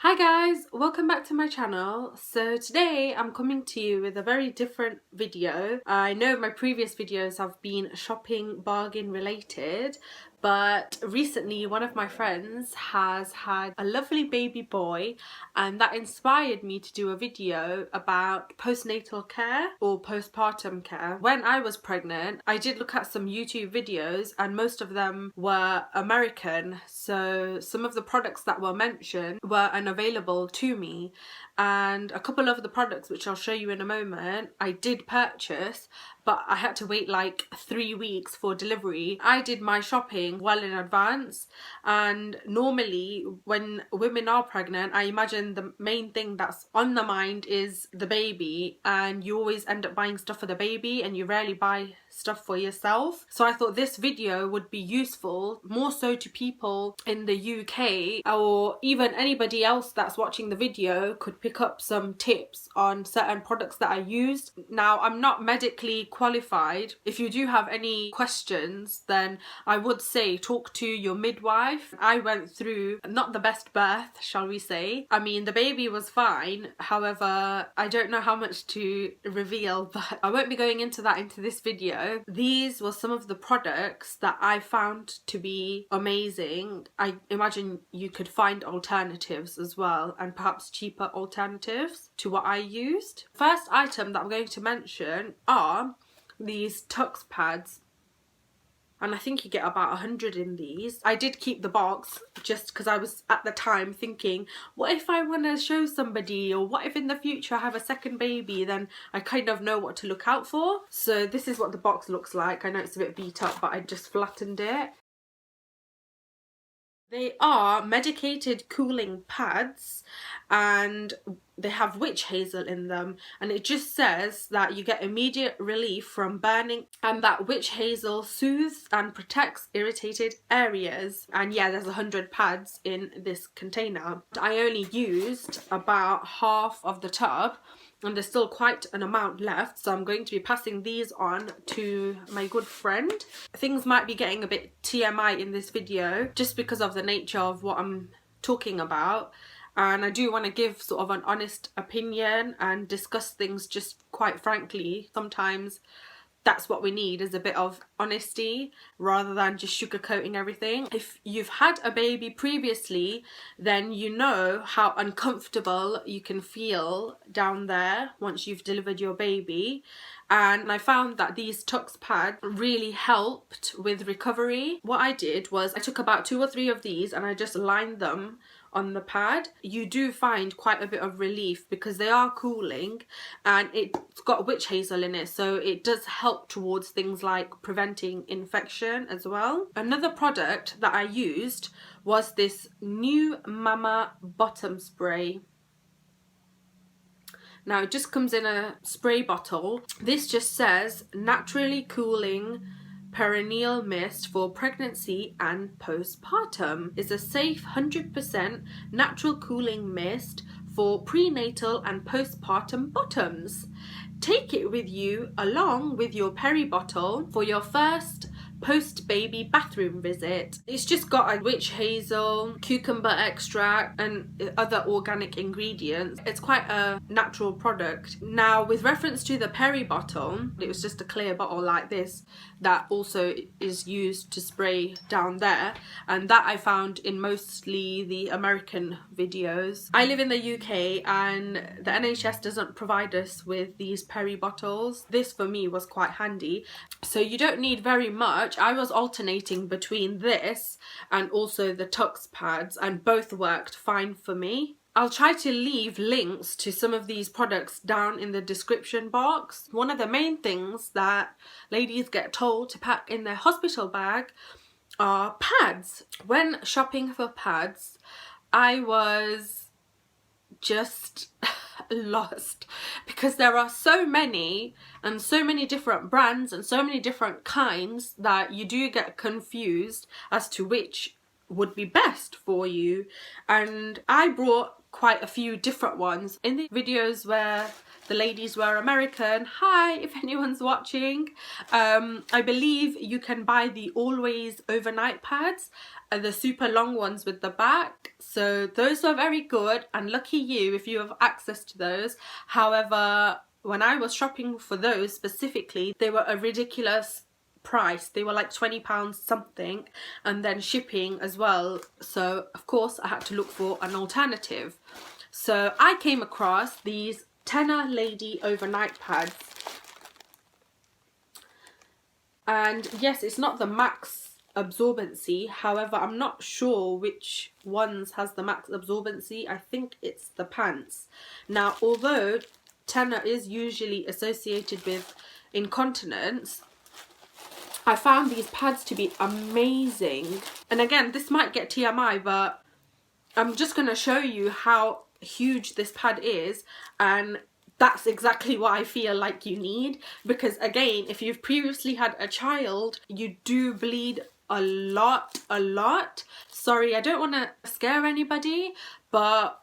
Hi guys, welcome back to my channel. So today I'm coming to you with a very different video. I know my previous videos have been shopping bargain related, but recently one of my friends has had a lovely baby boy and that inspired me to do a video about postnatal care or postpartum care. When I was pregnant, I did look at some YouTube videos and most of them were American, so some of the products that were mentioned were unavailable to me, and a couple of the products, which I'll show you in a moment, I did purchase, but I had to wait like 3 weeks for delivery. I did my shopping well in advance, and normally when women are pregnant, I imagine the main thing that's on the mind is the baby, and you always end up buying stuff for the baby and you rarely buy stuff for yourself. So I thought this video would be useful more so to people in the UK, or even anybody else that's watching the video could pick up some tips on certain products that I used. Now, I'm not medically qualified. If you do have any questions, then I would say talk to your midwife. I went through not the best birth, shall we say. I mean, the baby was fine. However, I don't know how much to reveal, but I won't be going into that into this video. These were some of the products that I found to be amazing. I imagine you could find alternatives as well, and perhaps cheaper alternatives to what I used. First item that I'm going to mention are these tux pads, and I think you get about 100 in these. I did keep the box just because I was at the time thinking, what if I want to show somebody, or what if in the future I have a second baby, then I kind of know what to look out for. So this is what the box looks like. I know it's a bit beat up, but I just flattened it. They are medicated cooling pads and they have witch hazel in them, and it just says that you get immediate relief from burning and that witch hazel soothes and protects irritated areas. And yeah, there's 100 pads in this container. I only used about half of the tub and there's still quite an amount left, so I'm going to be passing these on to my good friend. Things might be getting a bit TMI in this video just because of the nature of what I'm talking about, and I do want to give sort of an honest opinion and discuss things just quite frankly. Sometimes that's what we need, is a bit of honesty rather than just sugarcoating everything. If you've had a baby previously, then you know how uncomfortable you can feel down there once you've delivered your baby. And I found that these tux pads really helped with recovery. What I did was I took about 2 or 3 of these and I just lined them on the pad. You do find quite a bit of relief because they are cooling and it's got witch hazel in it, so it does help towards things like preventing infection as well. Another product that I used was this new Mama bottom spray. Now it just comes in a spray bottle. This just says naturally cooling perineal mist for pregnancy and postpartum. It's a safe 100% natural cooling mist for prenatal and postpartum bottoms. Take it with you along with your peri bottle for your first post-baby bathroom visit. It's just got a witch hazel, cucumber extract and other organic ingredients. It's quite a natural product. Now, with reference to the peri bottle, it was just a clear bottle like this that also is used to spray down there, and that I found in mostly the American videos. I live in the UK and the NHS doesn't provide us with these peri bottles. This for me was quite handy. So you don't need very much. I was alternating between this and also the tux pads, and both worked fine for me. I'll try to leave links to some of these products down in the description box. One of the main things that ladies get told to pack in their hospital bag are pads. When shopping for pads, I was just lost because there are so many and so many different brands and so many different kinds that you do get confused as to which would be best for you. And I brought quite a few different ones. In the videos where the ladies were American, hi if anyone's watching, I believe you can buy the always overnight pads, the super long ones with the back. So those were very good, and lucky you if you have access to those. However, when I was shopping for those specifically, they were a ridiculous price. They were like £20 something, and then shipping as well. So of course I had to look for an alternative. So I came across these Tenor Lady overnight pads, and yes, it's not the max absorbency. However, I'm not sure which ones has the max absorbency. I think it's the pants. Now, although Tenor is usually associated with incontinence, I found these pads to be amazing. And again, this might get TMI, but I'm just going to show you how huge this pad is, and that's exactly what I feel like you need. Because again, if you've previously had a child, you do bleed a lot. Sorry, I don't want to scare anybody, but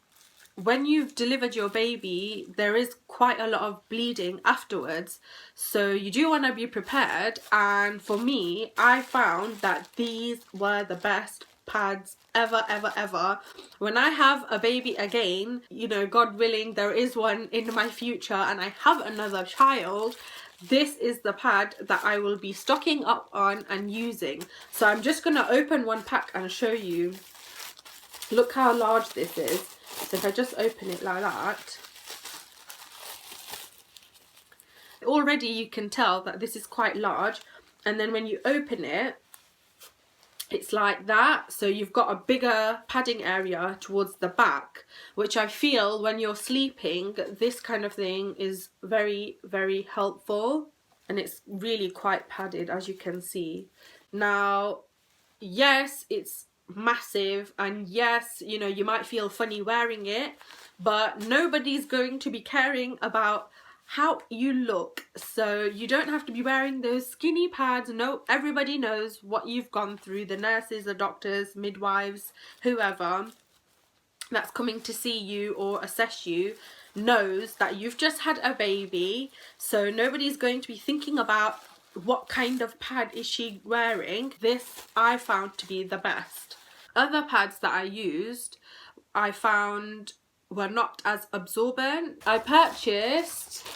when you've delivered your baby, there is quite a lot of bleeding afterwards, so you do want to be prepared. And for me, I found that these were the best pads ever. When I have a baby again, you know, God willing, there is one in my future, and I have another child, this is the pad that I will be stocking up on and using. So I'm just going to open one pack and show you. Look how large this is. So if I just open it like that, already you can tell that this is quite large. And then when you open it, it's like that. So you've got a bigger padding area towards the back, which I feel when you're sleeping, this kind of thing is very helpful. And it's really quite padded, as you can see. Now, yes, it's massive, and yes, you know, you might feel funny wearing it, but nobody's going to be caring about how you look. So you don't have to be wearing those skinny pads. No, everybody knows what you've gone through. The nurses, the doctors, midwives, whoever that's coming to see you or assess you knows that you've just had a baby. So nobody's going to be thinking about what kind of pad is she wearing. This I found to be the best. Other pads that I used, I found were not as absorbent. I purchased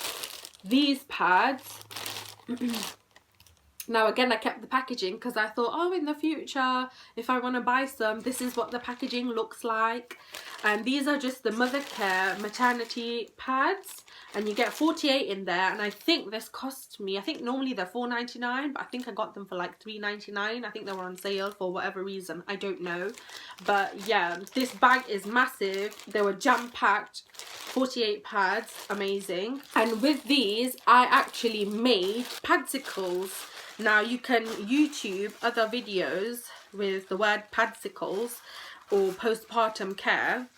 these pads. Now again, I kept the packaging because I thought, oh, in the future, if I want to buy some, this is what the packaging looks like. And these are just the Mother Care maternity pads, and you get 48 in there. And I think this cost me, I think normally they're $4.99, but I think I got them for like $3.99. I think they were on sale for whatever reason, I don't know. But yeah, this bag is massive. They were jam-packed, 48 pads, amazing. And with these, I actually made padsicles. Now you can YouTube other videos with the word padsicles or postpartum care,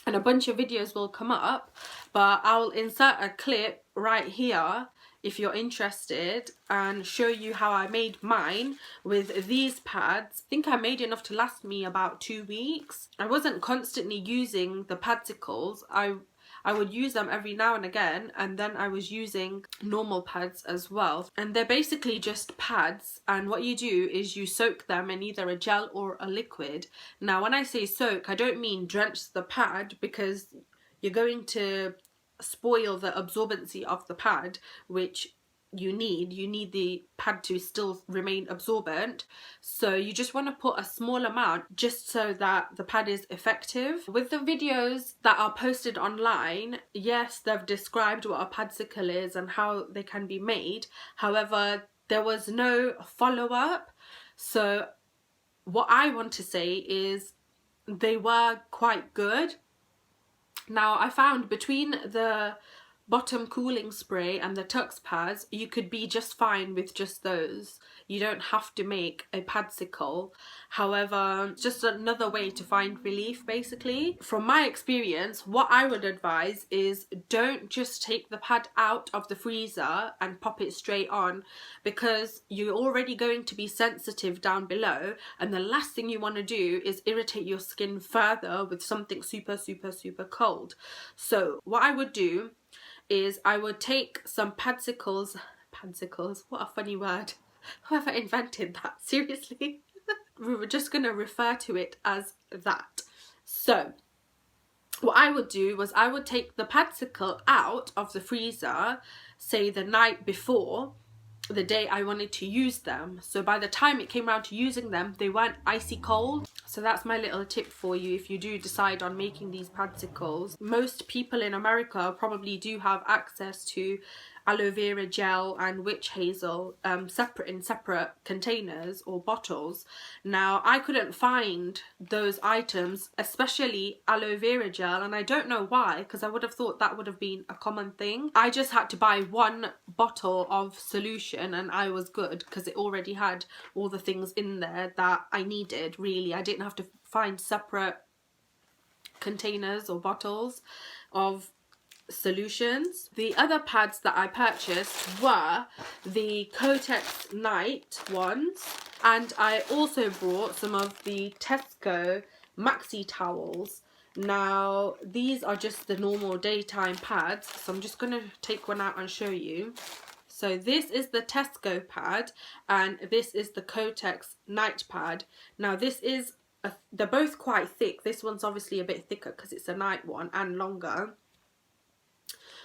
and a bunch of videos will come up, but I'll insert a clip right here if you're interested and show you how I made mine with these pads. I think I made enough to last me about 2 weeks. I wasn't constantly using the padsicles. I would use them every now and again, and then I was using normal pads as well. And they're basically just pads, and what you do is you soak them in either a gel or a liquid. Now when I say soak, I don't mean drench the pad, because you're going to spoil the absorbency of the pad, which you need the pad to still remain absorbent. So you just want to put a small amount just so that the pad is effective. With the videos that are posted online, yes, they've described what a padsicle is and how they can be made. However, there was no follow-up. So what I want to say is they were quite good. Now I found between the bottom cooling spray and the Tux pads, you could be just fine with just those. you don't have to make a padsicle. However, just another way to find relief basically. From my experience, what I would advise is don't just take the pad out of the freezer and pop it straight on, because you're already going to be sensitive down below, and the last thing you want to do is irritate your skin further with something super cold. So what I would do is I would take some padsicles, what a funny word, whoever invented that, seriously. We were just going to refer to it as that. So what I would do was I would take the padsicle out of the freezer, say the night before the day I wanted to use them. So by the time it came around to using them, they weren't icy cold. So that's my little tip for you if you do decide on making these padsicles. Most people in America probably do have access to aloe vera gel and witch hazel separate containers or bottles. Now I couldn't find those items, especially aloe vera gel, and I don't know why, because I would have thought that would have been a common thing. I just had to buy one bottle of solution and I was good, because it already had all the things in there that I needed. Really, I didn't have to find separate containers or bottles of solutions. The other pads that I purchased were the Kotex Night ones, and I also brought some of the Tesco maxi towels. Now these are just the normal daytime pads, so I'm just going to take one out and show you. So this is the Tesco pad and this is the Kotex Night pad. Now this is they're both quite thick. This one's obviously a bit thicker because it's a night one and longer.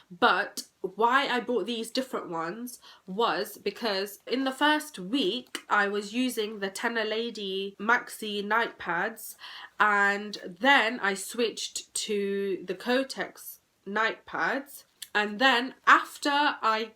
But why I bought these different ones was because in the first week I was using the Tenor Lady maxi night pads, and then I switched to the Kotex night pads, and then after I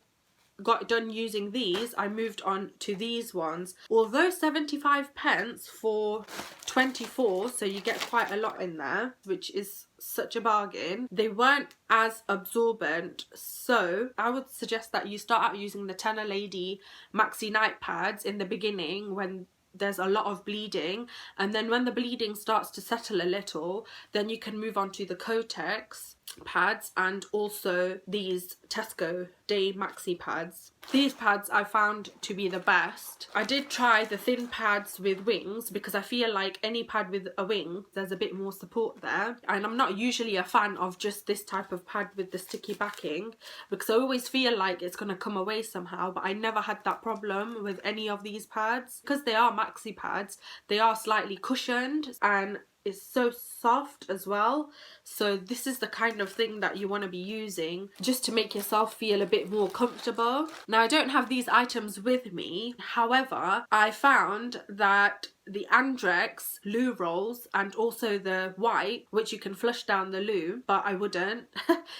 got done using these I moved on to these ones. Although 75 pence for 24, so you get quite a lot in there, which is such a bargain, they weren't as absorbent. So I would suggest that you start out using the Tenor Lady maxi night pads in the beginning when there's a lot of bleeding, and then when the bleeding starts to settle a little, then you can move on to the Kotex pads and also these Tesco Day Maxi pads. These pads I found to be the best. I did try the thin pads with wings because I feel like any pad with a wing, there's a bit more support there, and I'm not usually a fan of just this type of pad with the sticky backing because I always feel like it's going to come away somehow, but I never had that problem with any of these pads. Because they are maxi pads, they are slightly cushioned and it's so soft as well. So this is the kind of thing that you want to be using just to make yourself feel a bit more comfortable. Now I don't have these items with me, however I found that the Andrex loo rolls and also the white, which you can flush down the loo, but I wouldn't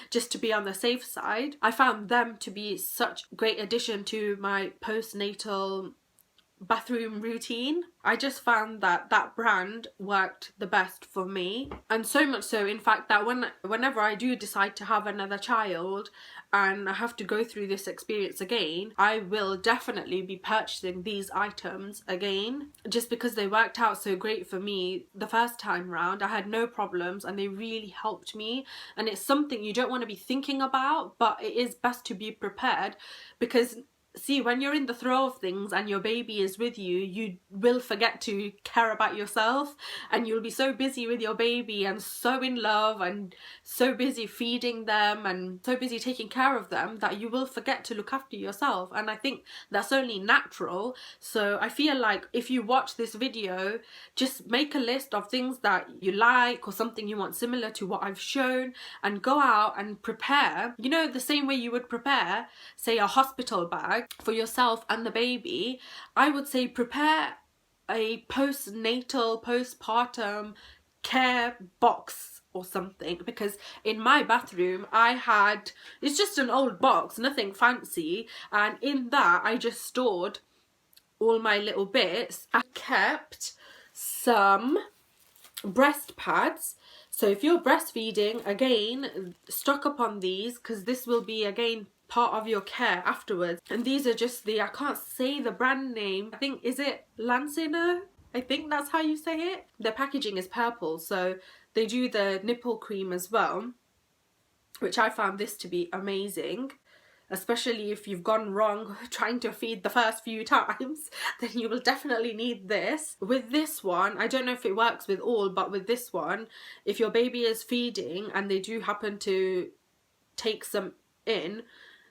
just to be on the safe side. I found them to be such a great addition to my postnatal bathroom routine. I just found that that brand worked the best for me, and so much so in fact that whenever I do decide to have another child and I have to go through this experience again, I will definitely be purchasing these items again, just because they worked out so great for me the first time round. I had no problems and they really helped me, and it's something you don't want to be thinking about, but it is best to be prepared, because see, when you're in the throw of things and your baby is with you, you will forget to care about yourself, and you'll be so busy with your baby and so in love and so busy feeding them and so busy taking care of them that you will forget to look after yourself. And I think that's only natural. So I feel like if you watch this video, just make a list of things that you like or something you want similar to what I've shown, and go out and prepare, you know, the same way you would prepare, say, a hospital bag for yourself and the baby. I would say prepare a postnatal, postpartum care box or something, because in my bathroom I had, it's just an old box, nothing fancy, and in that I just stored all my little bits. I kept some breast pads. So if you're breastfeeding, again, stock up on these, because this will be again part of your care afterwards. And these are just the, I can't say the brand name, I think, is it Lancino? I think that's how you say it. Their packaging is purple, so they do the nipple cream as well, which I found this to be amazing. Especially if you've gone wrong trying to feed the first few times, then you will definitely need this. With this one, I don't know if it works with all, but with this one, if your baby is feeding and they do happen to take some in,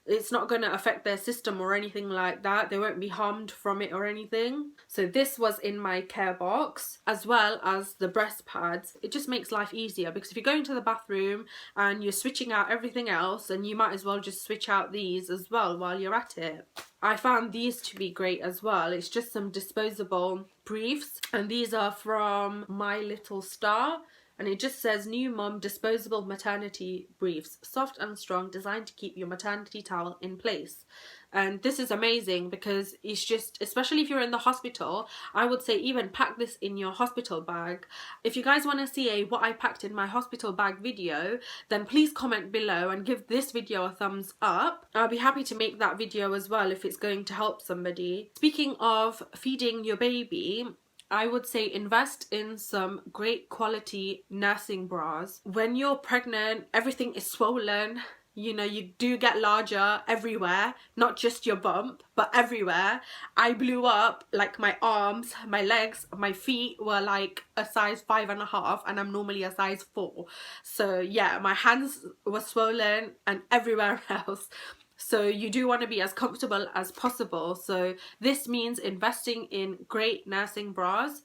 it's not going to affect their system or anything like that. They won't be harmed from it or anything. So this was in my care box, as well as the breast pads. It just makes life easier, because if you're going to the bathroom and you're switching out everything else, and you might as well just switch out these as well while you're at it. I found these to be great as well. It's just some disposable briefs, and these are from My Little Star. And it just says, new mum disposable maternity briefs, soft and strong, designed to keep your maternity towel in place. And this is amazing, because it's just, especially if you're in the hospital, I would say even pack this in your hospital bag. If you guys want to see a what I packed in my hospital bag video, then please comment below and give this video a thumbs up. I'll be happy to make that video as well if it's going to help somebody. Speaking of feeding your baby, I would say invest in some great quality nursing bras. When you're pregnant, everything is swollen. You know, you do get larger everywhere, not just your bump, but everywhere. I blew up, like my arms, my legs, my feet were like a size 5.5, and I'm normally a size 4. So yeah, my hands were swollen and everywhere else. So you do want to be as comfortable as possible. So this means investing in great nursing bras,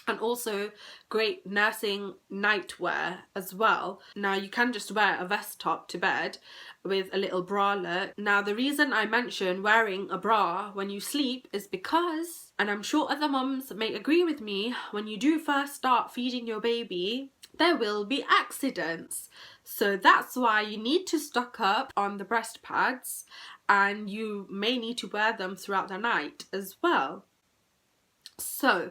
and also great nursing nightwear as well. Now you can just wear a vest top to bed with a little bralette. Now the reason I mention wearing a bra when you sleep is because, and I'm sure other mums may agree with me, when you do first start feeding your baby, there will be accidents. So that's why you need to stock up on the breast pads, and you may need to wear them throughout the night as well. So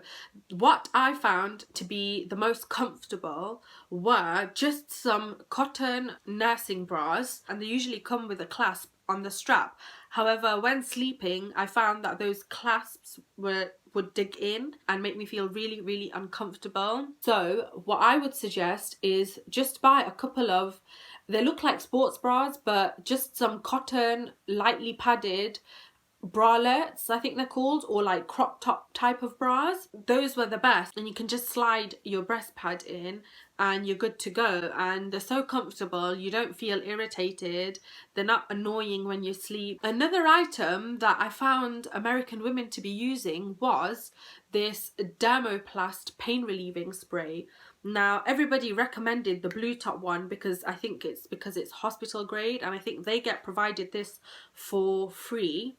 what I found to be the most comfortable were just some cotton nursing bras, and they usually come with a clasp on the strap. However, when sleeping, I found that those clasps would dig in and make me feel really, really uncomfortable. So what I would suggest is just buy a couple of, they look like sports bras, but just some cotton, lightly padded bralettes, I think they're called, or like crop top type of bras. Those were the best, and you can just slide your breast pad in and you're good to go, and they're so comfortable, you don't feel irritated, they're not annoying when you sleep. Another item that I found American women to be using was this Dermoplast pain relieving spray. Now everybody recommended the blue top one because I think it's because it's hospital grade, and I think they get provided this for free.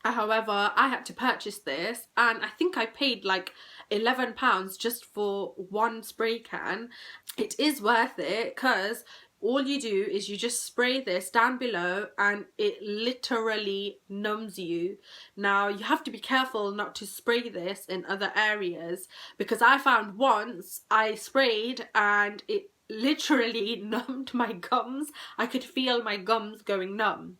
However, I had to purchase this, and I think I paid like £11 just for one spray can. It is worth it, because all you do is you just spray this down below and it literally numbs you. Now you have to be careful not to spray this in other areas, because I found once I sprayed and it literally numbed my gums. I could feel my gums going numb.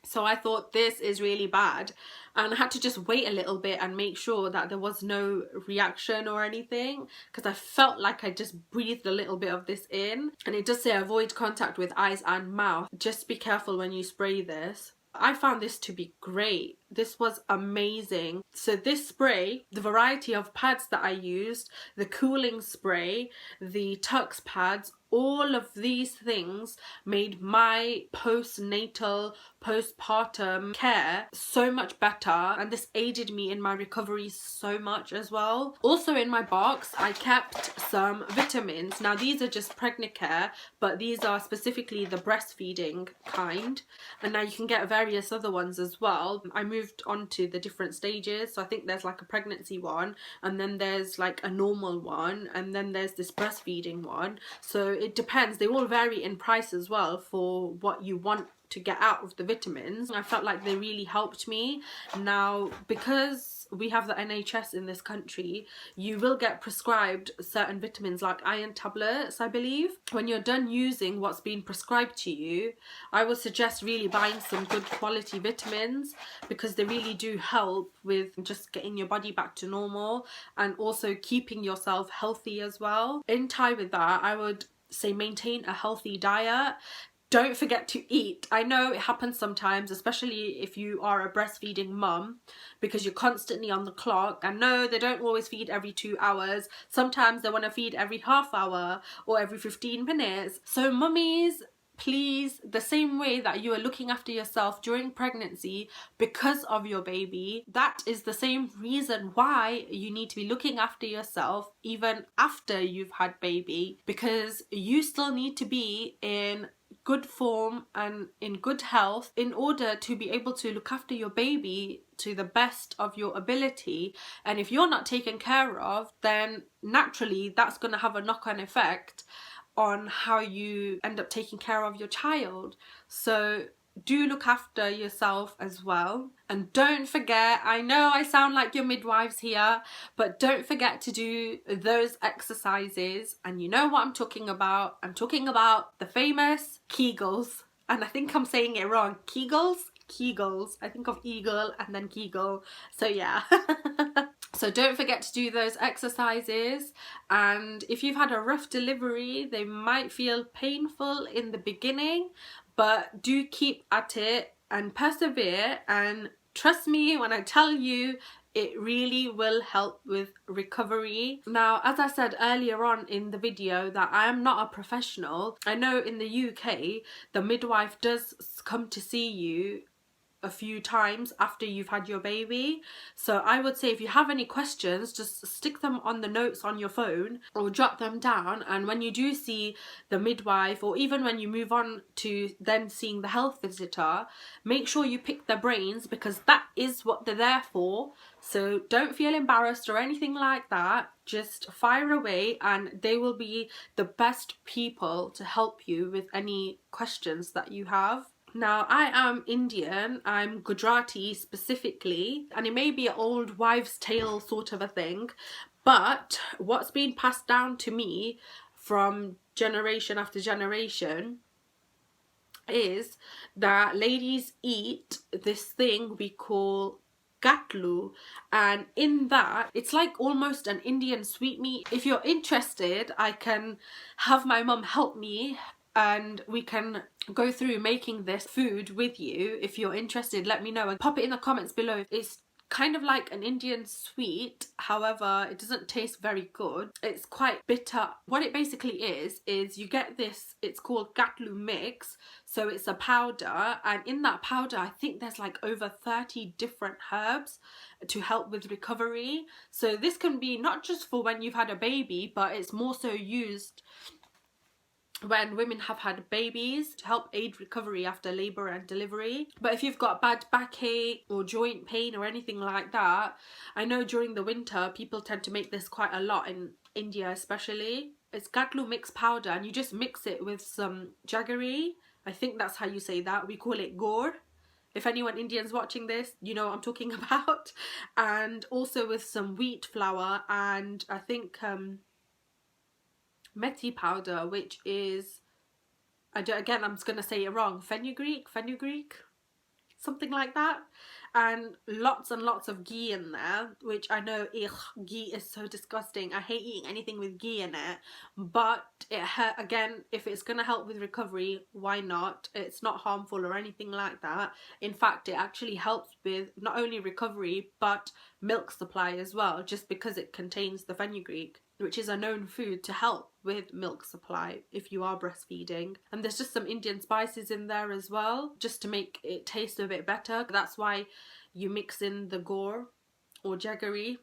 So I thought, this is really bad, and I had to just wait a little bit and make sure that there was no reaction or anything, because I felt like I just breathed a little bit of this in. And it does say avoid contact with eyes and mouth. Just be careful when you spray this. I found this to be great. This was amazing. So this spray, the variety of pads that I used, the cooling spray, the Tux pads, all of these things made my postnatal, postpartum care so much better, and this aided me in my recovery so much as well. Also in my box I kept some vitamins. Now these are just Pregnacare, but these are specifically the breastfeeding kind, and now you can get various other ones as well. I moved on to the different stages, so I think there's like a pregnancy one, and then there's like a normal one, and then there's this breastfeeding one. So it depends, they all vary in price as well for what you want to get out of the vitamins. I felt like they really helped me. Now, because we have the NHS in this country, you will get prescribed certain vitamins like iron tablets, I believe. When you're done using what's been prescribed to you, I would suggest really buying some good quality vitamins, because they really do help with just getting your body back to normal and also keeping yourself healthy as well. In tie with that, I would say maintain a healthy diet. Don't forget to eat. I know it happens sometimes, especially if you are a breastfeeding mum, because you're constantly on the clock. And no, they don't always feed every 2 hours. Sometimes they want to feed every half hour or every 15 minutes. So mummies, please, the same way that you are looking after yourself during pregnancy because of your baby, that is the same reason why you need to be looking after yourself even after you've had baby, because you still need to be in good form and in good health in order to be able to look after your baby to the best of your ability. And if you're not taken care of, then naturally that's going to have a knock-on effect on how you end up taking care of your child. So do look after yourself as well. And don't forget, I know I sound like your midwives here, but don't forget to do those exercises. And you know what I'm talking about. I'm talking about the famous Kegels. And I think I'm saying it wrong. Kegels. I think of eagle and then Kegel. So yeah. So don't forget to do those exercises. And if you've had a rough delivery, they might feel painful in the beginning, but do keep at it and persevere. And trust me when I tell you, it really will help with recovery. Now, as I said earlier on in the video that I am not a professional, I know in the UK, the midwife does come to see you a few times after you've had your baby. So I would say if you have any questions, just stick them on the notes on your phone or jot them down, and when you do see the midwife, or even when you move on to then seeing the health visitor, make sure you pick their brains, because that is what they're there for. So don't feel embarrassed or anything like that. Just fire away and they will be the best people to help you with any questions that you have. Now, I am Indian, I'm Gujarati specifically, and it may be an old wives' tale sort of a thing, but what's been passed down to me from generation after generation is that ladies eat this thing we call gatlu, and in that it's like almost an Indian sweetmeat. If you're interested, I can have my mum help me and we can go through making this food with you. If you're interested, let me know and pop it in the comments below. It's kind of like an Indian sweet, however it doesn't taste very good. It's quite bitter. What it basically is you get this, it's called gatlu mix, so it's a powder, and in that powder I think there's like over 30 different herbs to help with recovery. So this can be not just for when you've had a baby, but it's more so used when women have had babies to help aid recovery after labour and delivery. But if you've got bad backache or joint pain or anything like that, I know during the winter people tend to make this quite a lot in India especially. It's gatlu mix powder, and you just mix it with some jaggery. I think that's how you say that. We call it gur. If anyone Indian's watching this, you know what I'm talking about. And also with some wheat flour and I think methi powder, which is, again I'm just going to say it wrong, fenugreek, something like that, and lots of ghee in there, which I know, ghee is so disgusting. I hate eating anything with ghee in it, but again, if it's going to help with recovery, why not? It's not harmful or anything like that. In fact, it actually helps with not only recovery but milk supply as well, just because it contains the fenugreek, which is a known food to help with milk supply if you are breastfeeding. And there's just some Indian spices in there as well, just to make it taste a bit better. That's why you mix in the gur or jaggery,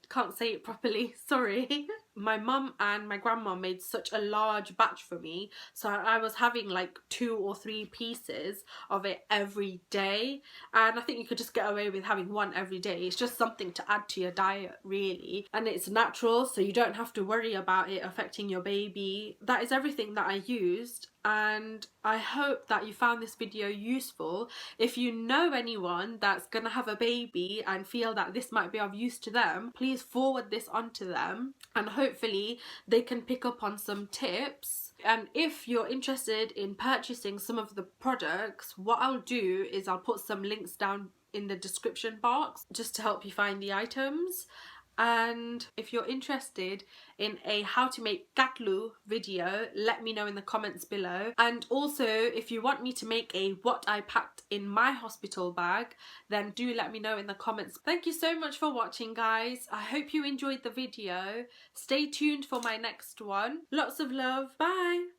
can't say it properly, sorry. My mum and my grandma made such a large batch for me, so I was having like 2 or 3 pieces of it every day, and I think you could just get away with having one every day. It's just something to add to your diet really, and it's natural, so you don't have to worry about it affecting your baby. That is everything that I used, and I hope that you found this video useful. If you know anyone that's gonna have a baby and feel that this might be of use to them, please forward this on to them and hopefully they can pick up on some tips. And if you're interested in purchasing some of the products, what I'll do is I'll put some links down in the description box just to help you find the items. And if you're interested in a how to make katlu video, let me know in the comments below. And also, if you want me to make a what I packed in my hospital bag, then do let me know in the comments. Thank you so much for watching, guys. I hope you enjoyed the video. Stay tuned for my next one. Lots of love. Bye.